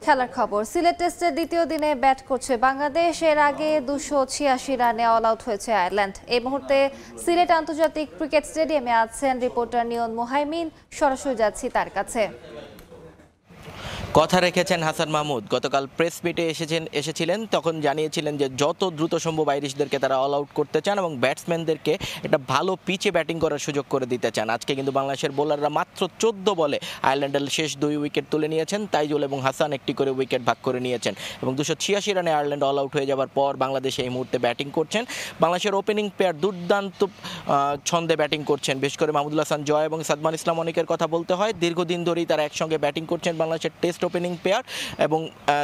খেলার খবর, সিলেট টেস্টের দ্বিতীয় দিনে ব্যাট করছে বাংলাদেশ। এর আগে 286 রানে অল আউট হয়েছে আয়ারল্যান্ড। এই মুহূর্তে সিলেট আন্তর্জাতিক ক্রিকেট স্টেডিয়ামে আছেন রিপোর্টার নিয়ন মোহাইমিন। সরাসরি যাচ্ছি তার কাছে। কথা রেখেছেন হাসান মাহমুদ। গতকাল প্রেস মিটে এসেছিলেন, তখন জানিয়েছিলেন যে যত দ্রুত সম্ভব আইরিশদেরকে তারা অল আউট করতে চান এবং ব্যাটসম্যানদেরকে একটা ভালো পিচে ব্যাটিং করার সুযোগ করে দিতে চান। আজকে কিন্তু বাংলাদেশের বোলাররা মাত্র 14 বলে আয়ারল্যান্ডের শেষ 2 উইকেট তুলে নিয়েছেন। তাইজুল এবং হাসান একটি করে উইকেট ভাগ করে নিয়েছেন এবং 286 রানে আয়ারল্যান্ড অল আউট হয়ে যাওয়ার পর বাংলাদেশ এই মুহূর্তে ব্যাটিং করছেন। বাংলাদেশের ওপেনিং প্লেয়ার দুর্দান্ত ছন্দে ব্যাটিং করছেন। বিশেষ করে মাহমুদুল হাসান জয় এবং সাদমান ইসলাম অনিকের কথা বলতে হয়। দীর্ঘদিন ধরেই তারা একসঙ্গে ব্যাটিং করছেন বাংলাদেশের টেস্ট ওপেনিং পেয়ার এবং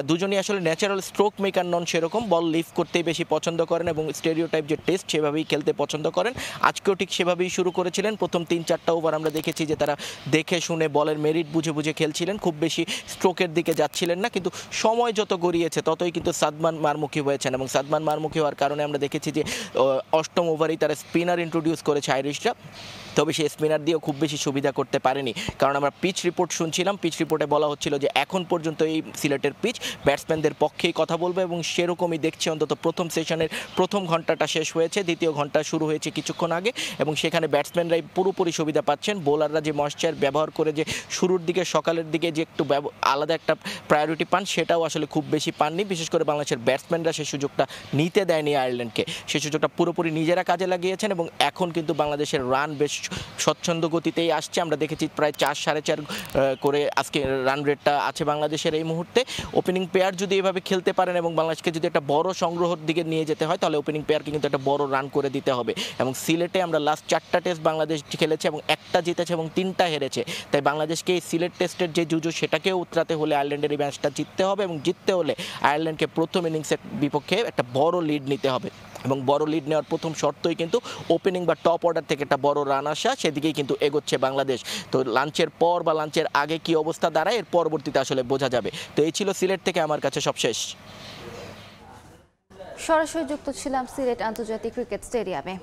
দুজনই আসলে ন্যাচারাল স্ট্রোক মেকার নন, সেরকম বল লিফট করতেই বেশি পছন্দ করেন এবং স্টেরিওটাইপ যে টেস্ট সেভাবেই খেলতে পছন্দ করেন। আজকেও ঠিক সেভাবেই শুরু করেছিলেন। প্রথম 3-4টা ওভার আমরা দেখেছি যে তারা দেখে শুনে বলের মেরিট বুঝে বুঝে খেলছিলেন, খুব বেশি স্ট্রোকের দিকে যাচ্ছিলেন না। কিন্তু সময় যত গড়িয়েছে ততই কিন্তু সাদমান মারমুখী হয়েছেন এবং সাদমান মারমুখী হওয়ার কারণে আমরা দেখেছি যে 8ম ওভারেই তারা স্পিনার ইন্ট্রোডিউস করেছে আইরিশরা। তবে সেই স্পিনার দিয়েও খুব বেশি সুবিধা করতে পারেনি, কারণ আমরা পিচ রিপোর্ট শুনছিলাম। পিচ রিপোর্টে বলা হচ্ছিল যে এখন পর্যন্ত এই সিলেটের পিচ ব্যাটসম্যানদের পক্ষেই কথা বলবে এবং সেরকমই দেখছি। অন্তত প্রথম সেশনের প্রথম ঘন্টাটা শেষ হয়েছে, দ্বিতীয় ঘন্টা শুরু হয়েছে কিছুক্ষণ আগে এবং সেখানে ব্যাটসম্যানরাই পুরোপুরি সুবিধা পাচ্ছেন। বোলাররা যে ময়েশ্চার ব্যবহার করে যে শুরুর দিকে সকালের দিকে যে একটু আলাদা একটা প্রায়োরিটি পান, সেটাও আসলে খুব বেশি পাননি। বিশেষ করে বাংলাদেশের ব্যাটসম্যানরা সেই সুযোগটা নিতে দেয়নি আয়ারল্যান্ডকে। সেই সুযোগটা পুরোপুরি নিজেরা কাজে লাগিয়েছেন এবং এখন কিন্তু বাংলাদেশের রান বেশ স্বচ্ছন্দ গতিতেই আসছে। আমরা দেখেছি প্রায় 4-4.5 করে আজকে রান রেটটা আছে বাংলাদেশের এই মুহূর্তে। ওপেনিং পেয়ার যদি এভাবে খেলতে পারেন এবং বাংলাদেশকে যদি একটা বড় সংগ্রহের দিকে নিয়ে যেতে হয়, তাহলে ওপেনিং পেয়ারকে কিন্তু একটা বড় রান করে দিতে হবে। এবং সিলেটে আমরা লাস্ট 4টা টেস্ট বাংলাদেশ খেলেছে এবং 1টা জিতেছে এবং 3টা হেরেছে। তাই বাংলাদেশকে এই সিলেট টেস্টের যে জুজু, সেটাকেও উতরাতে হলে আয়ারল্যান্ডের এই ম্যাচটা জিততে হবে এবং জিততে হলে আয়ারল্যান্ডকে প্রথম ইনিংসের বিপক্ষে একটা বড় লিড নিতে হবে এবং বড় লিড নেওয়ার প্রথম শর্তই কিন্তু ওপেনিং বা টপ অর্ডার থেকে একটা বড় রান আসা। সেদিকেই কিন্তু এগোচ্ছে বাংলাদেশ। তো লাঞ্চের পর বা লাঞ্চের আগে কি অবস্থা দাঁড়ায়, এর পরবর্তীতে আসলে বোঝা যাবে। তো এই ছিল সিলেট থেকে আমার কাছে সব শেষ। সরাসরি যুক্ত ছিলাম সিলেট আন্তর্জাতিক ক্রিকেট স্টেডিয়ামে।